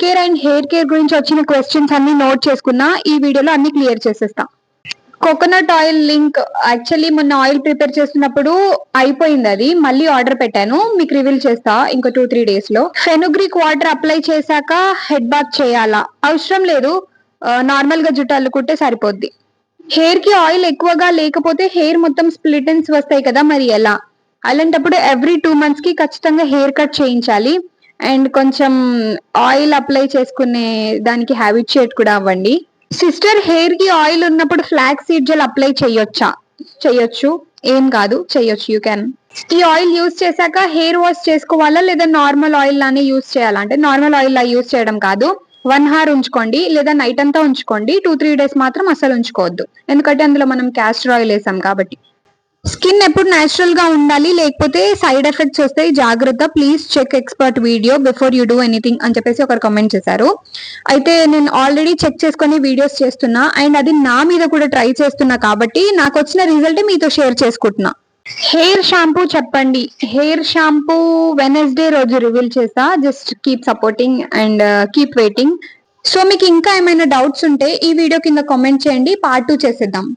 Care and hair care గురించి వచ్చిన questions అన్ని నోట్ చేసుకున్నా. ఈ వీడియోలో అన్ని క్లియర్ చేసేస్తా. కోకోనట్ ఆయిల్ లింక్ యాక్చువల్లీ మొన్న ఆయిల్ ప్రిపేర్ చేస్తున్నప్పుడు అయిపోయింది, అది మళ్ళీ ఆర్డర్ పెట్టాను, మీకు రివీల్ చేస్తా ఇంకో 2-3 days లో. ఫెనుగ్రీక్ వాటర్ అప్లై చేశాక హెడ్ బాత్ చేయాలా? అవసరం లేదు, నార్మల్ గా జుట్టు అల్లుకుంటే సరిపోద్ది. హెయిర్ కి ఆయిల్ ఎక్కువగా లేకపోతే హెయిర్ మొత్తం స్ప్లిట్ ఎండ్స్ వస్తాయి కదా, మరి ఎలా? అలాంటప్పుడు ఎవ్రీ 2 months కి ఖచ్చితంగా హెయిర్ కట్ చేయించాలి. అండ్ కొంచెం ఆయిల్ అప్లై చేసుకునే దానికి హ్యాబిచుయేట్ కూడా అవ్వండి. సిస్టర్, హెయిర్ కి ఆయిల్ ఉన్నప్పుడు ఫ్లాక్స్ సీడ్ జెల్ అప్లై చేయొచ్చా? చేయొచ్చు, ఏం కాదు, చేయొచ్చు, యూ క్యాన్. ఈ ఆయిల్ యూజ్ చేశాక హెయిర్ వాష్ చేసుకోవాలా లేదా నార్మల్ ఆయిల్ లానే యూజ్ చేయాలా? అంటే నార్మల్ ఆయిల్ లా యూజ్ చేయడం కాదు, 1 hour ఉంచుకోండి లేదా నైట్ అంతా ఉంచుకోండి. 2-3 days మాత్రం అసలు ఉంచుకోవద్దు, ఎందుకంటే అందులో మనం క్యాస్టర్ ఆయిల్ వేసాం కాబట్టి. స్కిన్ ఎప్పుడు న్యాచురల్ గా ఉండాలి, లేకపోతే సైడ్ ఎఫెక్ట్స్ వస్తాయి, జాగ్రత్త, please check expert video before you do anything అని చెప్పేసి ఒకరు కామెంట్ చేశారు. అయితే నేను ఆల్రెడీ చెక్ చేసుకొని వీడియోస్ చేస్తున్నా అండ్ అది నా మీద కూడా ట్రై చేస్తున్నా కాబట్టి నాకు వచ్చిన రిజల్ట్ మీతో షేర్ చేసుకుంటున్నా. హెయిర్ షాంపూ చెప్పండి. హెయిర్ షాంపూ వెనస్డే రోజు రివీల్ చేస్తా. Just keep supporting and keep waiting. So మీకు ఇంకా ఏమైనా డౌట్స్ ఉంటే ఈ వీడియో కింద కామెంట్ చేయండి, పార్ట్ 2 చేసేద్దాం.